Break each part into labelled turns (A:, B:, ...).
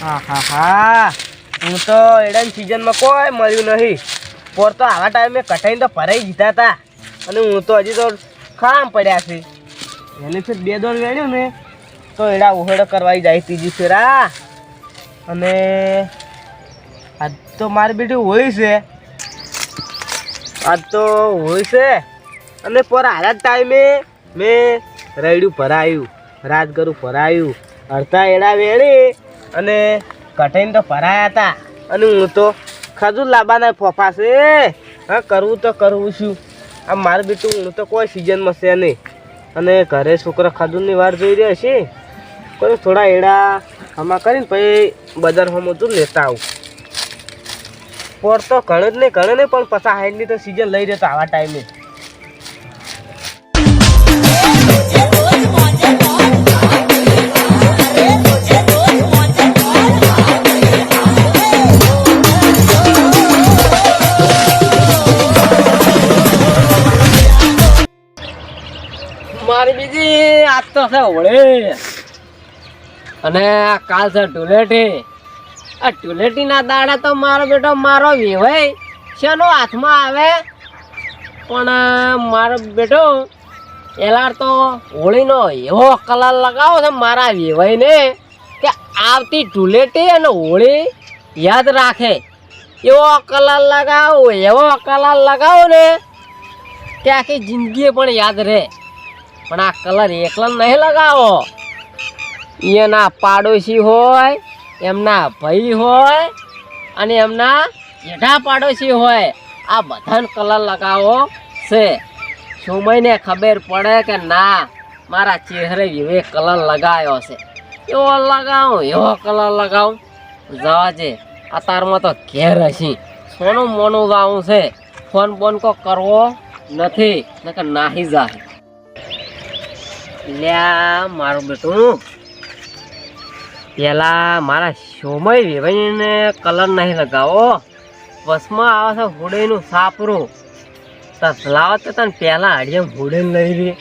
A: હા હા હા, હું તો એડાની સિઝનમાં કોઈ મળ્યું નહીં. પોર તો આવા ટાઈમે કટાઈને તો ભરાઈ દીધા હતા અને હું તો હજી તો ખામ પડ્યા છે. એને ફેર 2 દોર વેણ્યું ને તો એડા ઉહેડો કરવાઈ જાય ત્રીજી ફેરા. અને આજ તો મારી બેટી હોય છે, આજ તો હોય છે. અને પર હારા ટાઈમે મેં રૈડું ભરાયું, રાજગરું ભરાયું, અડધા એડા વેળી અને કઠાઈને તો ભરાયા હતા. અને હું તો ખજૂર લાવવાના ફોફા છે. હા, કરવું તો કરવું છું. આ મારું બેટું હું તો કોઈ સિઝનમાં છે નહીં. અને ઘરે છોકરા ખજૂરની વાર જોઈ રહ્યા છે. કોઈ થોડા એડા આમાં કરીને પછી બજારમાં તું લેતા આવું. પોર તો ઘણું જ નહીં, ઘણું નહીં, પણ પછા હાઈટની તો સિઝન લઈ રહ્યો આવા ટાઈમે.
B: મારી બીજી આજ તો છે હોળી અને કાલ છે ધૂળેટી. આ ધૂળેટીના દાડા તો મારો બેટો મારો વેવાય શેનો હાથમાં આવે, પણ મારો બેટો એલાર તો હોળીનો એવો કલર લગાવો છે મારા વેવાઈને કે આવતી ધૂળેટી અને હોળી યાદ રાખે. એવો કલર લગાવો ને કે આખી જિંદગી પણ યાદ રહે. પણ આ કલર એકલા નહીં લગાવો, એના પાડોશી હોય, એમના ભાઈ હોય અને એમના જેઠા પાડોશી હોય, આ બધાને કલર લગાવો છે. સુમયને ખબર પડે કે ના મારા ચહેરે એવો કલર લગાવ્યો છે. એવો કલર લગાવું જવા છે. અત્યારમાં તો ઘેર હશી સોનું મોનું જાવું છે. ફોન બોન કો કરવો નથી નકર નાહી જાય. લ્યા મારું બેટું પેલા મારા સોમય વેવાઈને કલર નહીં લગાવો. બસમાં આવે છે હુડેનું સાપરું લાવો તો તને પહેલાં હડિયમ હુડેન લઈ રહી.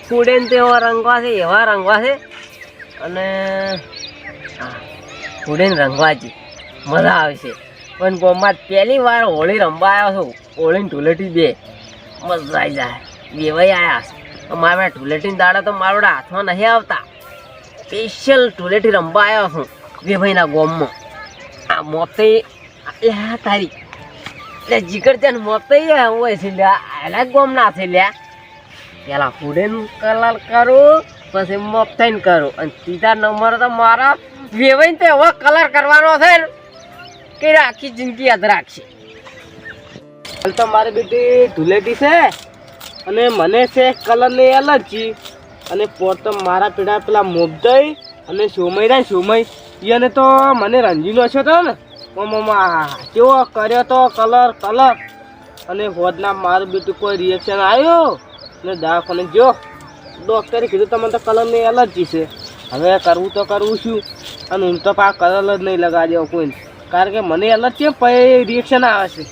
B: હુડેન તો એવા રંગવા છે અને હુડેન રંગવાજી મજા આવશે. પણ ગોમાં પહેલી વાર હોળી રમવા આવ્યો છું. હોળીની ધૂળેટી 2 મજા આવી જાય. વેવાઈ આવ્યા છે મારા ધૂળેટીના દાડા તો મારા હાથમાં નહીં આવતા. સ્પેશિયલ ધૂળેટી રમવા આવ્યો છું વેભાઈના ગોમમાં. આ મોતી તારી એટલે જીગર છે ને મોતી હોય છે લ્યા. આલા ગોમ ના છે લ્યા. પેલા હુડેનું કલર કરું પછી મોપતાઈને કરું અને ત્રીજા નંબર તો મારા વેવાઈને તો એવો કલર કરવાનો છે કે આખી જિંદગી યાદ રાખશે.
A: તો મારી બેટી ધૂળેટી છે અને મને છે કલરની એલર્જી. અને પોર તો મારા પેલા મોબદઈ અને સોમય એને તો મને રંજીનો છે તો ને કેવો કર્યો તો કલર. અને હોદના મારું બેટું કોઈ રિએક્શન આવ્યો ને દવાખાને જો ડૉક્ટરે કીધું તમને તો કલરની એલર્જી છે. હવે કરવું તો કરવું શું. અને હું તો આ કલર જ નહીં લગાવી દેવો કોઈને, કારણ કે મને એલર્જી પછી રિએક્શન આવે છે.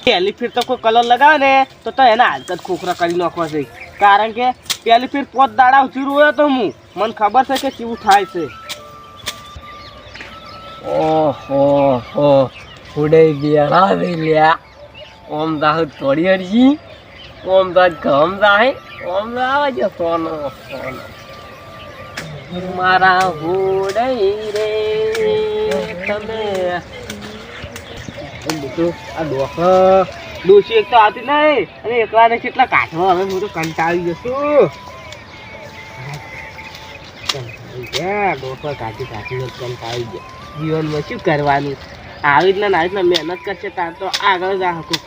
A: પહેલી ફેર તો કોઈ કલર લગાવે ને તો એના હાલત જ ખોખરા કરી નાખવા છે. કારણ કે પહેલી ફેર 5 દાડા ઉચી રહ્યો તો મને ખબર છે કે કેવું થાય છે.
B: ઓહો હુડે બેડા લ્યા. ઓમ દાહ થોડી અડજી, ઓમ દાહ ગમ દાહે, ઓમ દાહ જ સોનો મારા હુડે રે તમે.
A: આ ડોસી એક તો આવતી નહીં અને એકલાને કેટલા કાઢવા. હવે હું તો કંટાળી જશું. ડોસા કાઢી કંટાળી ગયા. જીવનમાં શું કરવાનું, આવી રીતના મહેનત કરશે તાર તો આગળ જ શકું.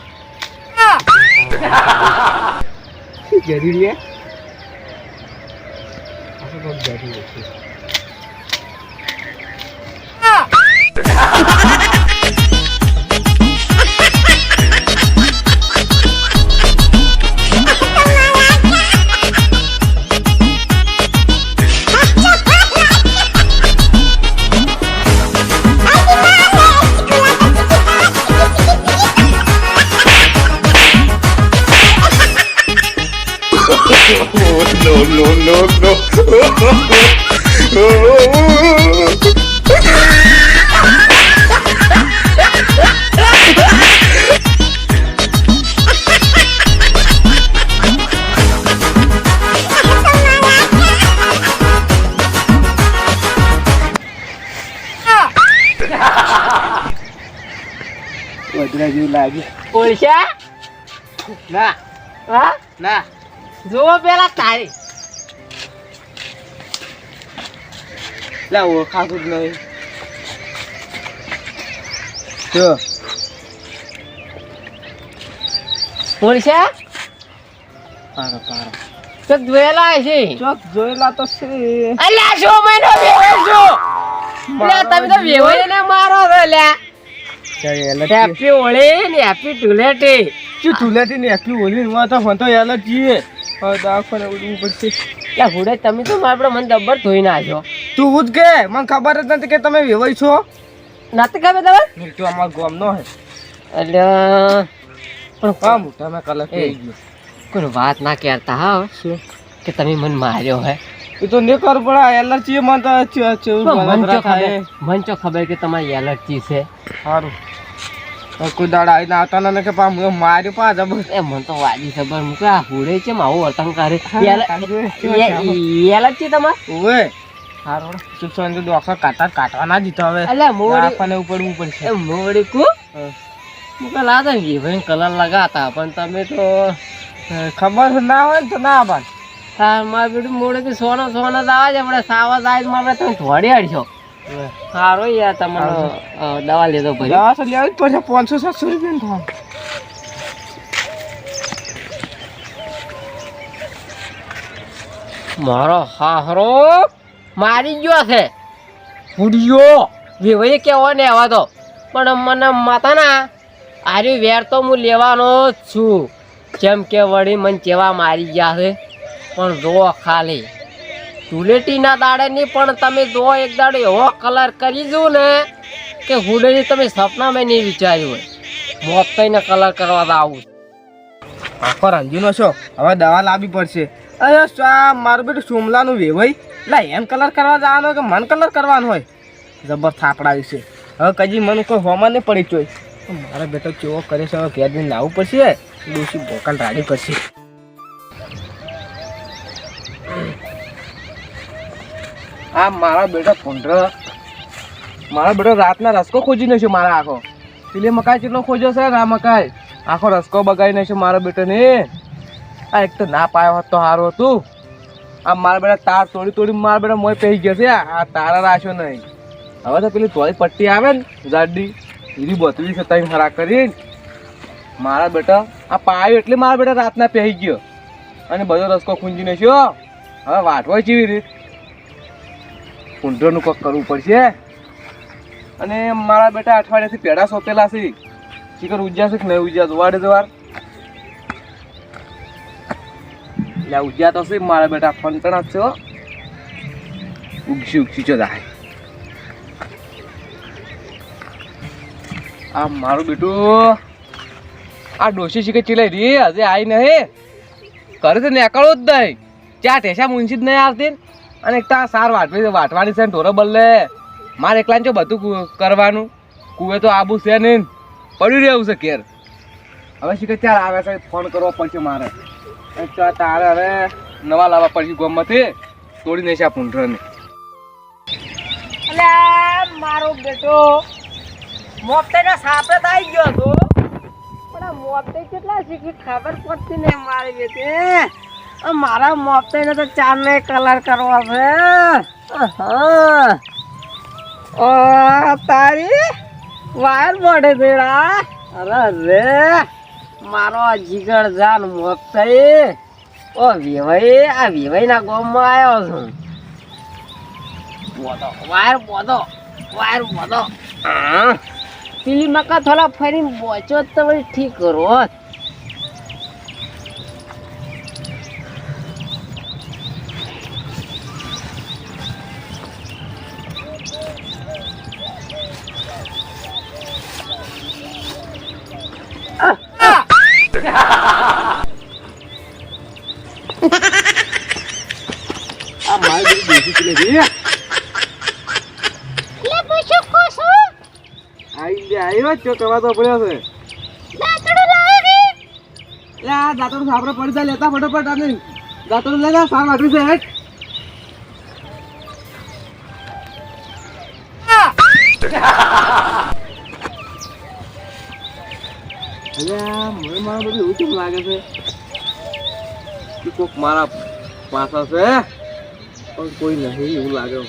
A: જરૂરી છે.
C: no.
A: વધરા જેવું લાગે.
B: ઓળશા
A: ના
B: હા
A: ના
B: જોવો પેલા તારી
A: લા ઓળખાતું જ નહીં. જો
B: ઓળશા
A: પારો પારો
B: તો જોયેલા છે
A: ચોક જોયેલા તો છે.
B: અલ્યા શો મહિનો વેવાય છો લ્યા તમે તો વેવાય ને મારો છો લ્યા હેપી હોળી ને હેપી ધૂળેટી
A: શું ધૂળેટી ને એટલી ઓલી માં તો ફોન તો એલર્જી હે. હવે દવાખાને ઉડવું પડશે.
B: લ્યા હુડે તમે તો મારા મને દબ્બર ધોઈ નાખ્યો
A: તું હું જ કે મને ખબર જ નથી કે તમે વેવાઈ છો.
B: નથી ખબર તમે
A: તું અમાર ગામ નો હે
B: અલ્યા પણ
A: હા મોટા મેં કલર થઈ ગયો.
B: કોઈ વાત ના કરતા હા
A: શું
B: કે તમે મને માર્યો હે
A: એ તો નહીં કર પડે એલર્જી માં તો
B: મન ચો ખબર કે તમારી એલર્જી છે
A: સારું કોઈ દાડા આવીને આવતા ને કે પા માર્યું પા જબર.
B: એ મને તો વાજી ખબર મૂકે આ હુડે છે આવું વર્તન કરે એલર્જી તમારે
A: ઓવે
B: સારું
A: સુસન તો ડોક્ટર કાટવા ના દીધો હવે.
B: અલ્યા મોડી
A: આપણને ઉપડવું પડશે.
B: એ મોડી કુ મુકે લાદા ને ભાઈ કલર લગાતા પણ તમે તો
A: ખબર ના હોય ને તો ના બાદ
B: તાર માર બેટું મોડે થી સોનો સોનો જ આવે છે આપણે સાવા જાય માં તમે થોડી અડશો સારો યાર તમને દવા લીધો ભાઈ
A: દવા તો લેવી જ પડશે. 500-700 રૂપિયા થાય.
B: મારો હાહરો મારી ગયો છે હુડિયો વેવાઈ કેવો ને આવા તો પણ મને માતા ના આર્યું વેર તો હું લેવાનો જ છું જેમ કે વળી મને કેવા મારી ગયા છે પણ જો ખાલી ધૂળેટીના દાડે નહીં પણ તમે જો એક દાડે એવો કલર કરી દો ને કે હુડેની તમે સપનામાં નહીં વિચાર્યું હોય મોત થઈને કલર કરવા તો આવું
A: આખો રંજીનો છો હવે દવા લાવવી પડશે. અરે શા મારું બેટું સોમલાનું વેવાઈ એટલે એમ કલર કરવા જવાનો કે મન કલર કરવાનો હોય જબર થાપડાવી છે. હવે કજી મને કોઈ હોમાં નહીં પડી ચોય. મારો બેટો કેવો કરે છે હવે ઘેર જઈને લાવવું પડશે. ડોસી ભોકાલ રાડી પડશે. આ મારા બેટા ભૂંડરો મારો બેટો રાતના રસ્કો ખોજીને છે મારા આખો પેલી મકાઈ કેટલો ખોજ્યો છે આ મકાઈ આખો રસ્કો બગાડીને છે મારો બેટો ને. આ એક તો ના પાયો હોત તો સારું હતું. આ મારા બેટા તાર તોડી તોડી મારા બેટા મોય પહેરી ગયો છે. આ તારા રાખ્યો નહીં. હવે તો પેલી તોડી પટ્ટી આવે ને જાડી એની બતવી છે તઈ ખરા કરીને મારા બેટા આ પાયો એટલે મારા બેટા રાતના પહેરી ગયો અને બધો રસ્કો ખૂંજીને છે. હવે વાટવાય કેવી રીત ઊંધોનું કોક કરવું પડશે. અને મારા બેટા અઠવાડિયાથી પેડા સોંપેલા છે. શીખર ઉજ્યા છે કે નહીં ઉજ્યા જોવાડે જવાર એટલે ઉજ્યા તો છે મારા બેટા ફંટણા જ છે. ઉગશી ઉગશી ચો જાય. આ મારું બેટું આ ડોશી શીખે ચીલાઈ રી હજે આવી નહીં કરે તો નીકળો જ નહીં. ચા ઠેસા મુંશી જ નહીં આવતી અને એક તો આ સાર વાટવાની છે ને ઢોરો બદલે મારે એકલા જો બધું કરવાનું. કુવે તો આબુ છે નહીં પડ્યું રહેવું છે ઘેર. હવે શીખે ચાર આવે છે ફોન કરવો પડશે મારે. તારે હવે નવા લાવવા પડશે ગોમમાંથી તોડી નહીં છે આ પૂંઠરાને.
B: એટલે મારો બેટો મોપતેના સાપે તો આવી ગયો હતો પણ આ મોપતે કેટલા શીખી ખબર પડતી નહીં મારી બેટે. મારા મોપતેને તો ચારને કલર કરવો છે. તારી વાયર પડે તેરા અરે રે મારો જીગર જાન મોપતે ઓ વેવાઈ આ વેવાઈના ગામમાં આવ્યો છું. વાયર બોધો પેલી મકા થોડા ફરીને બોચો તો વળી ઠીક કરો.
A: આ મારી બેટી દેશી ચીલે રી આવ્યો ચો કરવા તો પડ્યો છે. દાંતડું સાપડે પડી જાય લેતા ફટોફટ. અને દાંતડું લેતા સાર વાટવી છે હેઠ. મને મારા બધું એવું કેમ લાગે છે કે કોક મારા પાછળ છે પણ કોઈ નહીં એવું લાગે.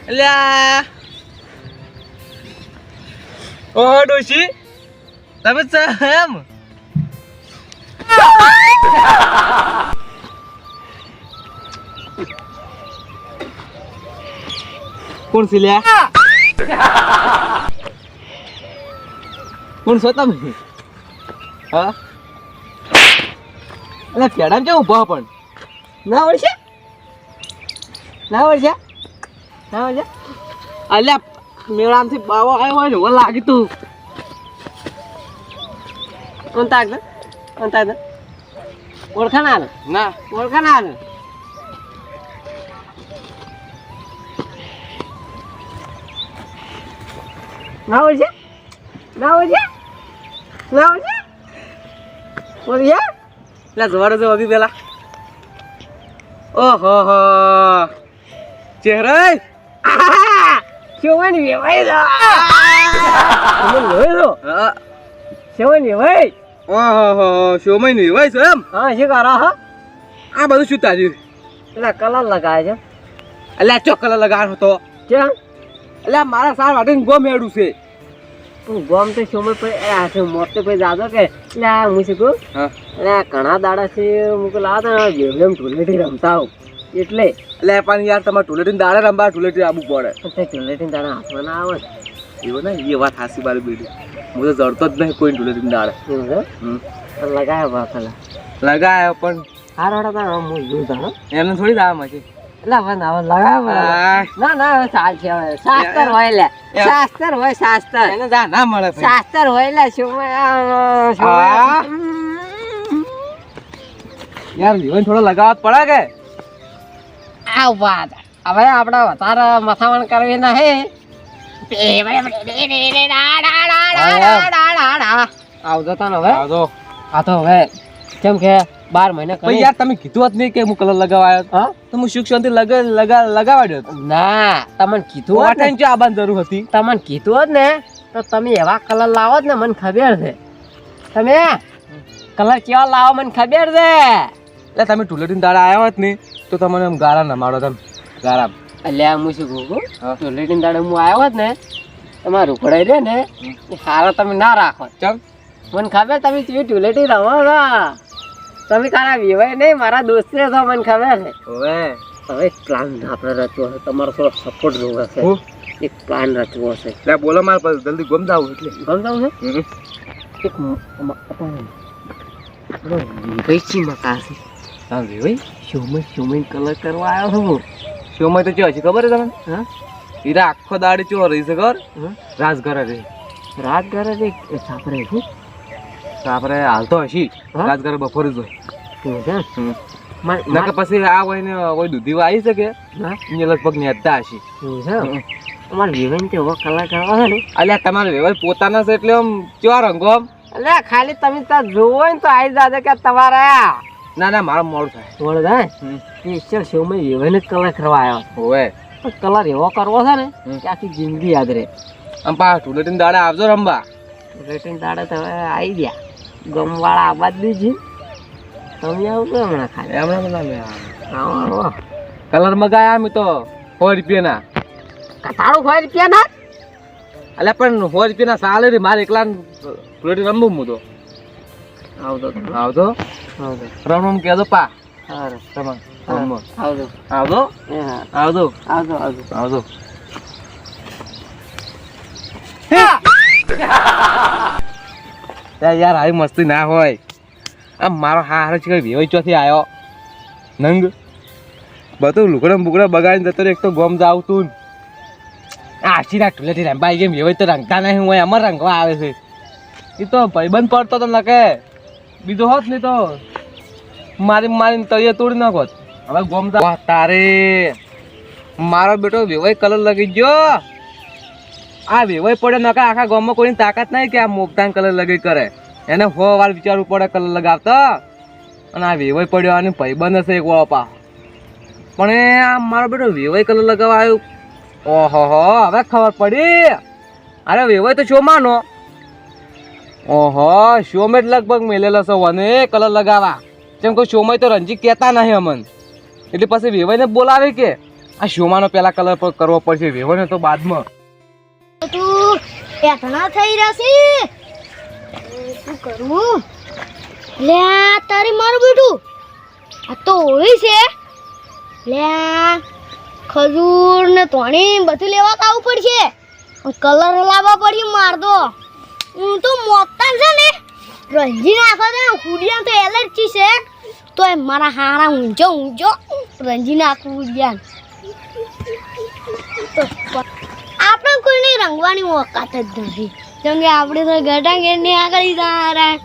A: અલ્યા ઓહો ડોશી તમે એમ કોણ છે લ્યા કોણ છો તમે હા એટલે પેડામ કેવું ઉભા પણ
B: ના વળશે ના વળશે ના વળશે
A: અલ્યા મેળામાંથી બાવો આવ્યો હોય ને એવું લાગી તું
B: કોણ તાક ઓળખાણ આલે
A: ના
B: ઓળખાણ આલે ના વળશે ના વળશે ના વળશે વળશે
A: એટલે જવાડો જો અભી પેલા ઓહો હો ચહેરા
B: શિવની વેવાઈ દો શિવની દો શિવની વેવાઈ
A: ઓહો હો શોમય નું હોય છે એમ
B: હા શું કરો હા
A: આ બધું શું તાજ્યું
B: એટલે કલર લગાવે છે
A: એટલે ચોકલ લગાડ હતો
B: કેમ
A: એટલે મારા સાર માટે ગો મેળું છે
B: ગોમ તો શોમય પછી હાથે મોટે પછી જાતો કે એટલે હું શું કહું
A: હા
B: એટલે ઘણા દાડા છે હું લાવતા ગેમ ટુલેટી રમતા આવું એટલે
A: એટલે પણ યાર તમારે ટુલેટીને દાડે રમવા ટુલેટી આવવું પડે
B: ટુલેટી દાડા હાથમાં ના આવે
A: એવો ને એ વાત હાસી મારી બેટી હું તો જડતો જ નહીં કોઈ ટુલેટીને દાડે
B: લગાવ્યા બાપલા
A: લગાયો પણ
B: હારો હતા હું જોઉં જાણો
A: એમને થોડી દાવામાં છે
B: એટલે હવે લગાવ્યા ના ના હવે ચાલ છે હવે શાસ્ત્ર હોય લે શાસ્ત્ર હોય શાસ્ત્ર
A: એને દા ના મળે
B: શાસ્ત્ર હોય લે શું
A: યાર જીવન થોડો લગાવત પડે કે
B: આ વાત હવે આપણે વધારે મથામણ કરવી ના હે આવતો તો ને હવે
A: આવજો
B: આ તો હવે કેમ કે 12 મહિના
A: પણ યાર તમે કીધું જ નહીં કે હું કલર લગાવાયો
B: હા
A: તો હું સુખ શાંતિ લગાવાડ્યો
B: ના તમને કીધું હોત ને
A: વાટણ આબાન જરૂર હતી
B: તમને કીધું હોત ને તો તમે એવા કલર લાવો જ ને મને ખબર છે તમે કલર કેવા લાવો મને ખબર છે
A: એટલે તમે ટુલેટીને દાડા આવ્યા હોત ને તો તમને એમ ગાળા ના મારો તમે ગાળા
B: અલ્યા હું શું કહું ટોલેટીન દાડે હું આવ્યો હોત ને તમારું રૂકડાઈ રે ને એ સારા તમે ના રાખો
A: ચમ
B: મને ખબર તમે ટોલેટી રમો છો તમે કારા વિવાય નહીં મારા દોસ્તે છો મને ખબર છે
A: હવે
B: હવે એક પ્લાન આપણે રચવો છે તમારો થોડો સપોર્ટ જોવો છે એક પ્લાન રચવો છે
A: એટલે બોલો માર પર જલ્દી ગમ જાવ એટલે
B: ગમતા છે એક વિવાયચી મકા છે
A: હા ભાઈ
B: શોમય કલર કરવા આવ્યો છું
A: શોમાં તો ચો છે ખબર છે તમને
B: હા
A: હીરા આખો દાડી ચો રહી છે ખબર રાજઘર રે
B: રાત ઘરે સાપરે છે
A: આપણે હાલ તો હશી
B: હા?
A: રાજઘર બપોર જ હોય
B: એવું છે
A: નકર પછી આ હોય ને કોઈ દૂધી આવી શકે
B: હા
A: એ લગભગ નેતા હશી
B: એવું છે અમારે વિવાન તે એવો કલર કરવા છે ને
A: અલ્યા તમારે વ્યવહાર પોતાના છે એટલે આમ કેવા રંગો આમ
B: એટલે ખાલી તમે ત્યાં જોવો ને તો આવી જાજે કે તમારે
A: ના ના મારા મોડું થાય
B: મોડે થાય ઈશ્વર શિવમાં વિવાન જ કલર કરવા આવ્યો
A: હોવે
B: કલર એવો કરવો છે ને કે આખી જિંદગી યાદ રહે
A: આમ પા ટુલેટીને દાડા આવજો રમવા
B: રેટિંગ દાડે તો હવે આવી ગયા ગમવાળા આબાદ દીજી તમે આવું તો હમણાં ખાલી
A: એમણે
B: આવો
A: કલર મગાયા અમે તો 100 રૂપિયાના
B: કટાળું હોય રૂપિયા ના
A: અલ્યા પણ 100 રૂપિયાના સાલે રે મારે એકલા ટુલેટી રમવું હું તો
B: આવતો
A: આવજો
B: આવતો
A: રમમ કહેજો પા
B: સારું
A: તમાર
B: આવતો
A: આવજો
B: હા
A: આવજો
B: આવતો આવતો
A: આવજો યાર આવી મસ્તી ના હોય આમ મારો હારો છે વેવાઈ ચોથી આવ્યો નંગ
C: બધું લુગડા બુગડા બગાડીને જતો રહ્યો. એક તો ગોમ જાવ તું આશી રાખ ઢુલેટી રંબાઈ જેમ એવા તો રંગતા નહીં હોય અમાર રંગવા આવે છે. એ તો ભાઈબંધ પડતો તો નકે બીજો હોત નહીં તો મારીને તળિયે તોડી નાખોત. હવે ગોમ જાવ તારે મારો બેટો વેવાય કલર લગી ગયો. આ વેવાય પડે નકે આખા ગામમાં કોઈની તાકાત નહીં કે આ મોગતાન કલર લગી કરે. એને 100 વાર વિચારવું પડે કલર લગાવતા. અને આ વેવાય પડ્યો અને ભાઈબંધ હશે એક વાપા પણ એ આ મારો બેટો વેવાય કલર લગાવવા આવ્યો. ઓહો હવે ખબર પડી. અરે વેવાય તો શોમાંનો. ઓહો શોમાં જ લગભગ મેલેલો છે અને કલર લગાવવા. જેમ કે શોમાં તો રણજી કહેતા નહીં અમન એટલે પછી વેવાઈને બોલાવે કે આ શોમાંનો પહેલા કલર પર કરવો પડશે. વેવાઈને તો બાદમાં
D: તું એઠણા થઈ રહેશે શું કરવું લે તારી મારું બેટું આ તો હોળી છે લે ખજૂર ને તોણી બધું લેવા આવવું પડશે કલર લાવવા પડશે માર દો હું તો મોતા છે ને રંજી નાખો છે હુડિયા તો એલર્જી છે તો એ મારા હારા ઊંચો રંજી નાખું હુડિયા આપણે કોઈને રંગવાની ઓકાત જ નથી કેમ કે આપણે તો ગટા ઘેરની આગળ તારા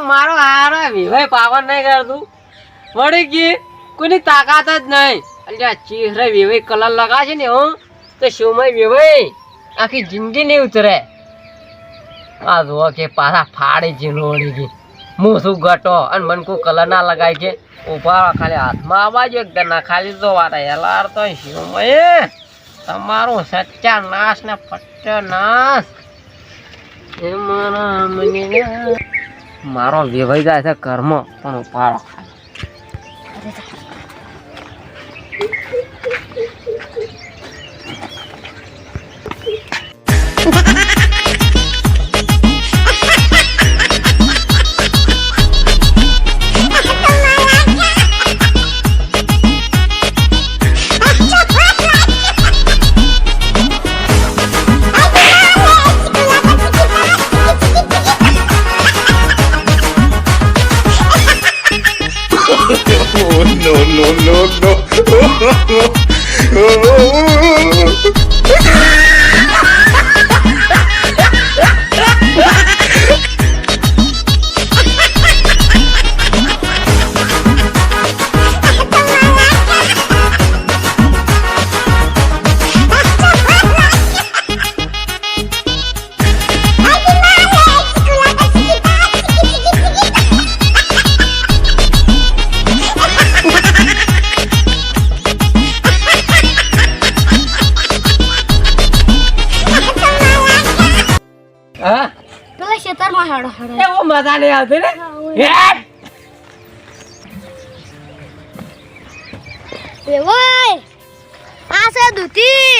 B: મારો હારો વિવાય પાવન નહીં કરતું વળી ગઈ કોઈની તાકાત જ નહીં. અલ્યા ચહેરે વિવાય કલર લગાશે ને હું તો શોમાં વિવાય આખી જિંદગી નહીં ઉતરે. આ જુઓ કે પાછા ફાડી જીનો વળી ગઈ હું શું ગટો અને મને કોઈ કલર ના લગાય કે ઉભા ખાલી હાથમાં આવવા એકદમ ના ખાલી તો વાત હેલાર તો શોમાં તમારું સચ્ચા નાશ ને ફટ્ટ નાશ. મારો વેવાઈ જાય છે કર્મ પણ ઉપાડો
D: પેલા ખેતરમાં હાડો
B: એવું મજા નહીં આવતી ને.
D: વેવાય આ છે દૂધી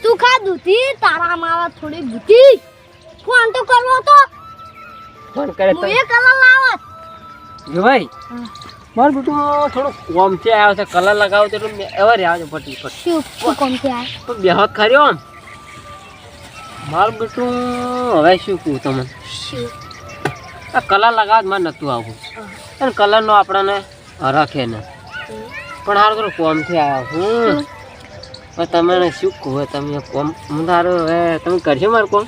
D: તું ખા દૂધી તારા માવા થોડી દૂધી ફોન તો કરવો તો
B: ફોન કરે તો
D: હું એ કલર લાવત
B: ભાઈ મારું બેટું થોડું કોમ થી આવ્યો છે કલર લગાવો તો હવે રહ્યા છે પટી પટી
D: શું કોમ થી આય
B: તો બેહત ખર્યો આમ મારું બેટું હવે શું કહું તમને
D: શું
B: આ કલર લગાવ મારે નતું આવું અને કલરનો આપણને રખે ને પણ હારું કરો કોમથી આવ્યા હું પણ તમને શું કહું તમે કોમ હું તારું હવે તમે કરશો મારું કોમ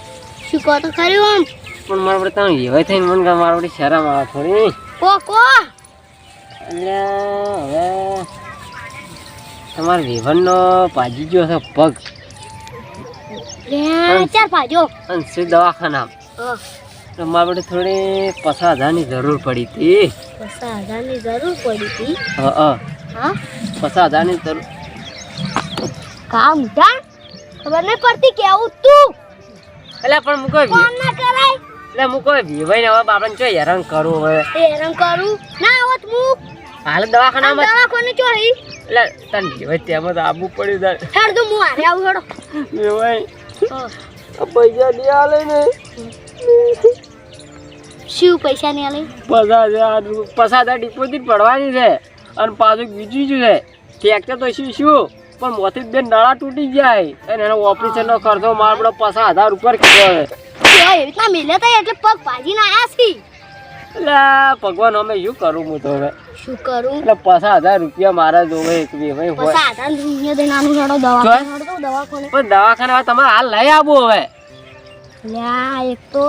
D: શું કહો તો ખરી આમ
B: પણ મારા પડે તમે એવાય થઈને મને મારા પડે શરમ આવે થોડી
D: કો
B: એટલે હવે તમારા વિવનનો પાજી ગયો છે પગ
D: લે ચાર પાજો
B: અને સે દવાખાના તો મારા પડે થોડી 50,000ની જરૂર પડી હતી
D: 50,000ની જરૂર પડી હતી
B: હા
D: હા
B: 50,000ની જરૂર
D: કામ જા ખબર નહીં પડતી કેવું તું
B: એટલે પણ હું કોઈ
D: ફોન ના કરાય
B: એટલે હું કોઈ વિવાય ને હવે બાપડે જો હેરાન કરું હવે
D: હેરાન કરું ના આવત હું
B: હાલ દવાખાનામાં
D: દવાખાને ચોહી
B: એટલે તને વિવાય તેમાં તો આવવું પડ્યું તારે
D: હેડ તો હું હારે આવું હેડો
B: વિવાય પૈસા દે આલે ને
D: શું પૈસા નહીં આલે
B: 50,000 ડિપોઝિટ પડવાની છે અને પાછું બીજું જ છે ટ્રેક્ટર તો શું પણ મોથી બે નળા તૂટી જાય અને એનો ઓપરેશનનો ખર્ચો મારો 50,000 ઉપર કીધો
D: એવી રીતના મિલે તો એટલે પગ ભાજીને આયા છી
B: એટલે ભગવાન અમે શું કરું હું તો હવે
D: શું કરું
B: એટલે 50,000 રૂપિયા મારા જોવે એક વેવાઈ હોય
D: પછી આધાર દુનિયા દઈને આનું હેડો દવાખાને હેડો તો દવાખાને
B: પણ દવાખાને હવે તમારે હાલ લઈ આવવું હવે
D: લ્યા એક તો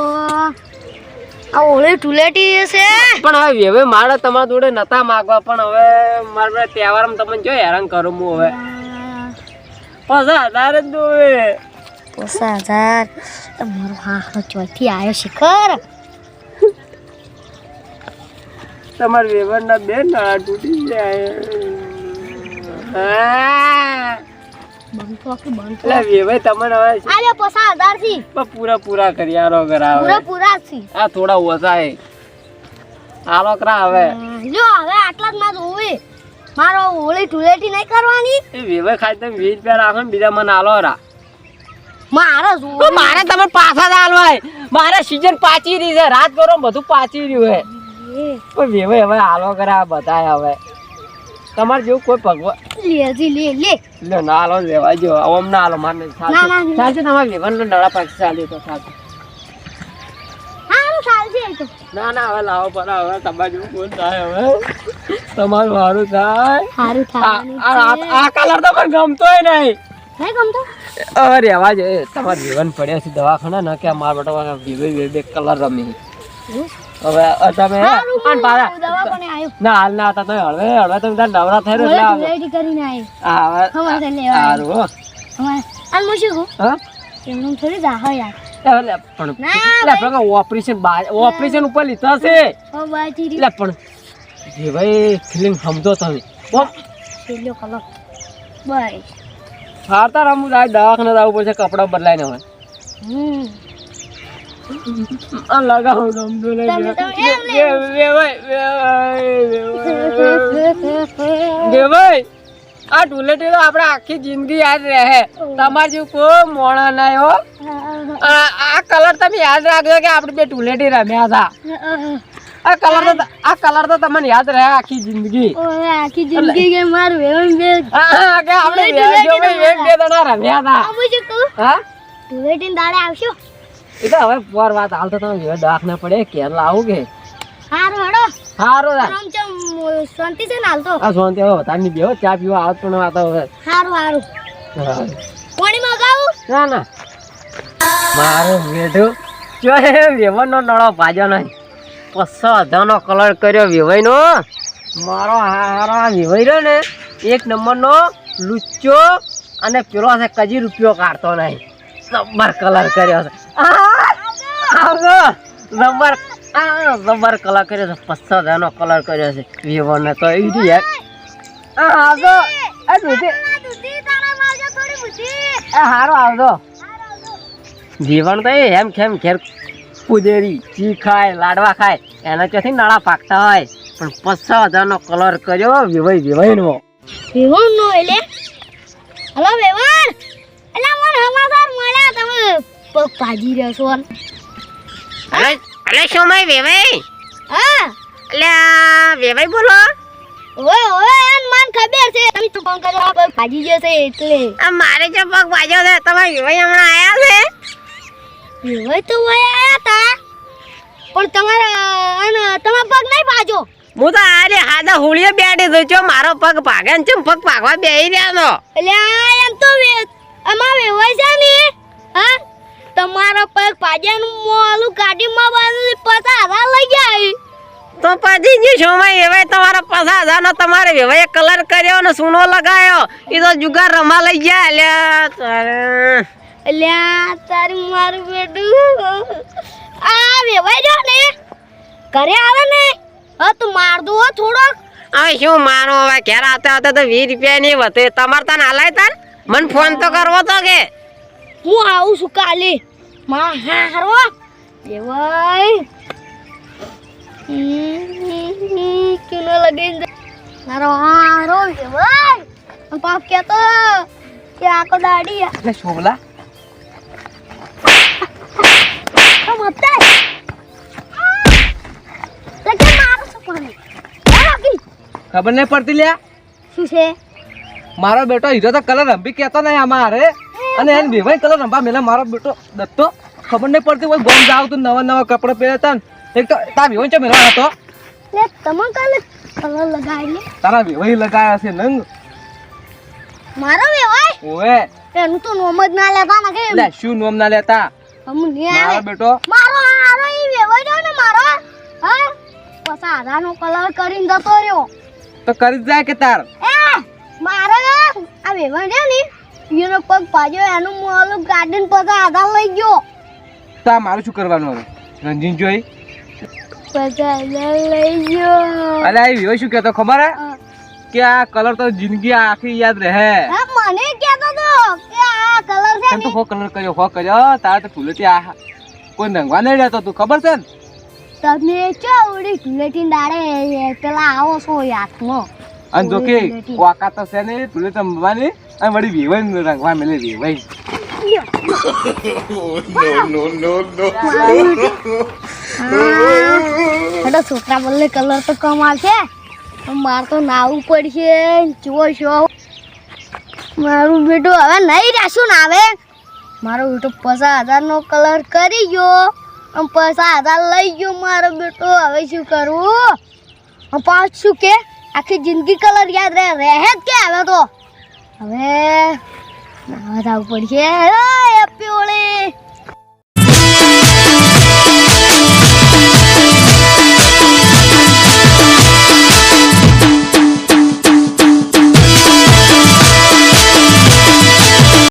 D: આ ઓળી ટુલેટી છે
B: પણ હવે વેવાઈ મારે તમારા જોડે નતા માગવા પણ હવે મારા તહેવારમાં તમને જો હેરાન કરું હું હવે 50,000 જ જોવે
D: 50,000 મારો હારો ચોથી આવ્યો શિખર
B: તમારા વેવાઈના બે નળા તૂટી જાય
D: બંધો કે બંધો
B: એટલે વેવાઈ તમને હવે
D: આલે 50,000 થી
B: પૂરા કરી આરો કરાવે
D: પૂરા થી
B: આ થોડા ઓછા હે આલો કરા હવે
D: લ્યો હવે આટલા જ માં જોવે મારો ઓળી ટુલેટી નહીં કરવાની
B: એ વેવાઈ ખાઈ તમે 20 રૂપિયા રાખો ને બીજા મને આલો રા
D: મારો જોવે
B: મારે તમે પાછા જ આલવાય મારે સીઝન પાછી રહી છે રાત કરો બધું પાછી રહ્યું હે પણ વેવાઈ હવે આલો કરા બતાય હવે તમારે જેવું કોઈ ભગવાન
D: લેજી લે
B: લે ના આલો લેવા જો ઓમ ના આલો મારને
D: ના, ના.
B: સાચું તમારે વેવાઈનો નળા પાછી ચાલ્યો તો સાચું
D: હારું ચાલશે એ તો
B: ના ના હવે લાવો પર હવે તમારે જેવું કોણ થાય હવે તમારું સારું થાય
D: હારું
B: આ કલર તો મને ગમતોય નહીં
D: નહીં ગમતો
B: હવે રેવા જ તમારે જીવન પડ્યા છે દવાખાના ના કે મારા બેટા બે કલર રમી હવે તમે
D: હારું
B: પાછા
D: દવાખાને આવ્યો
B: ના હાલ ના હતા તમે હળવે તમે તાર નવરા થઈ
D: ઓળી
B: રહ્યા
D: ટુલેટી કરીને આવ્યો
B: હા હવે
D: ખબર છે લેવા
B: સારું હો
D: અમારે આ હું શું કહું
B: હા
D: એમનું થોડી જાહો યાર
B: એટલે પણ એટલે આપણે ઓપરેશન ઉપર લીધા છે
D: ઓ બાજી
B: એટલે પણ જે ભાઈ ફિલિંગ સમજો તમે
D: છેલ્લો કલર બસ
B: હારતા રમવું જાય દવાખાને જવું પડશે કપડા બદલાઈને હવે આ લગાવો ગમતું
D: તમે એમ
B: ભાઈ આ ટુલેટી તો આપણે આખી જિંદગી યાદ રહે તમારે જેવું કોઈ મોણા નહીં હો આ કલર તમે યાદ રાખજો કે આપણે બે ટુલેટી રમ્યા હતા આ કલર તો તમને યાદ રહે આખી જિંદગી
D: ઓય આખી જિંદગી કે મારું એમ બે
B: હા કે આપણે એક બે દણા રમ્યા હતા
D: આ હું શું કહું
B: હા
D: ટુલેટીન દાડે આવશો
B: એ તો હવે પર વાત હાલ તો તમે દાખ ના પડે કેર લાવું કે
D: હારું હડો
B: સારું
D: આમ શાંતિ છે ને હાલ તો
B: આ સોનતી હવે તારની બેહો ચા પીવા આવત પણ વાત હવે
D: હારું પાણી મગાવું
B: ના ના મારું બેઠું જો વેવણનો નળો ભાજો નહીં 50,000 નો કલર કર્યો વેવાઈનો મારો હારા વેવાઈ રહ્યો ને એક નંબરનો લુચ્ચો અને પેલો છે કજી રૂપિયો કાઢતો નહીં જબર કલર કર્યો છે જબર કલર કર્યો છે 50,000 નો કલર કર્યો છે વેવણને તો એ યાર આવજો
D: દૂધી તારા માલજો થોડી બુદ્ધિ
B: હારો આવજો જીવન તો એમ ખેમ ઘેર કુદેરી ચી ખાય લાડવા ખાય એના ચોથી નાળા પાકતા હોય પણ 50,000 નો કલર કર્યો વેવાઈ નો
D: વેવણ નો એટલે હલો વેવણ એટલે મને સમાચાર મળ્યા તમે પગ ભાજી રહ્યો છો
B: અરે સમય વેવાઈ
D: હા
B: એટલે વેવાઈ બોલો
D: ઓય મન ખબર છે તમે તો ફોન કર્યો પગ ભાજી જશે એટલે
B: મારે જો પગ ભાજ્યો છે તમારે વેવાઈ હમણાં આયા છે
D: વેવાઈ તો વયા આયા તા પણ તમારા પગ નહીં ભાજો
B: હું તો આજે હાદા હોળીએ બેઠી છું જો મારો પગ ભાગે ને ચમ પગ ભાગવા બેહી રહ્યા નો
D: એટલે એમ તો અમાર વેવાઈ છે ને હા તમારો પગ ભાજ્યાનું મોલું કાઢીમાં બાજુ 50,000 લઈ ગયા
B: તો પછી જે સમય વેવાઈ તમારા 50,000 નો તમારે વેવાઈએ કલર કર્યો ને સૂનો લગાયો એ તો જુગાર રમા લઈ ગયા
D: એટલે તારી મારું બેટું આ વેવાઈ જો ને ઘરે આવે ને હા તો માર દો થોડો
B: હવે શું માનો હવે ઘેર આવતા આવતા તો 20 રૂપિયા નહીં વધે તમારે તને હાલાય તાર મને ફોન તો કરવો તો કે
D: હું આવું છું કાલે માં હારો વેવાઈ કેનો લગે મારો હારો વેવાઈ પાપ કે તો કે આકો દાડી
C: એટલે શોભલા
D: મત લગે મારો સપને
C: ખબર નહીં પડતી લ્યા
D: શું છે
C: મારો બેટો હીરો તો કલર રંભી કહેતો નહીં અમારે અને એને વેવાઈ કલર રંભા મેલા મારો બેટો દત્તો ખબર નહીં પડતી હોય ગોમ જાવ તું નવા કપડા પહેરતા ને એક તો તારા વેવાઈ ચમ મેળવા હતો
D: લે તમે કાલે કલર લગાવી લે
C: તારા વેવાઈ લગાયા છે નંગ
D: મારો વેવાય
C: ઓએ
D: એનું તો નોમ જ ના લેતા ને કે
C: લે શું નોમ ના લેતા
D: હમ નહીં
C: મારો
D: આવે
C: બેટો
D: મારો હારો ઈ વેવાય રહ્યો ને મારો હા પછી આધાનો કલર કરીને જતો રહ્યો
C: તો કરી જ જાય કે તાર
D: એ મારો આ વેવાય રહ્યો ને એનો પગ પાડ્યો એનું મોલું ગાર્ડન પછી આધાર લઈ ગયો
C: તો આ મારું શું કરવાનું હવે રંજીન જોઈ
D: પછી આધાર લઈ ગયો
C: અરે આ વેવાઈ શું કહેતો ખબર હે કે આ કલર તો જિંદગી આખી યાદ રહે
D: હા મને કહેતો તો કે આ કલર છે
C: તને તો હો કલર કર્યો તારે તો ફૂલેટી આ કોઈ રંગવા નહીં રહેતો તું ખબર છે ને
D: તમે ચોવડી ધૂળેટી દાડે પેલા આવો છો હાથમાં
C: અને જો કે વાકા તો છે ને ફૂલેટી રમવાની અને વળી વેવાઈ રંગવા મેલે વેવાઈ
D: હા છોકરા બોલે કલર તો કમાલ છે માર તો નાવું પડશે જુઓ છો મારું બેટું હવે નહીં રહેશું ને આવે મારો બેટો 50,000 નો કલર કરી ગયો અને 50,000 લઈ ગયો મારો બેટો હવે શું કરવું પાછું કે આખી જિંદગી કલર યાદ રહે જ કે હવે તો હવે નાવા જવું પડશે હેપી હોળી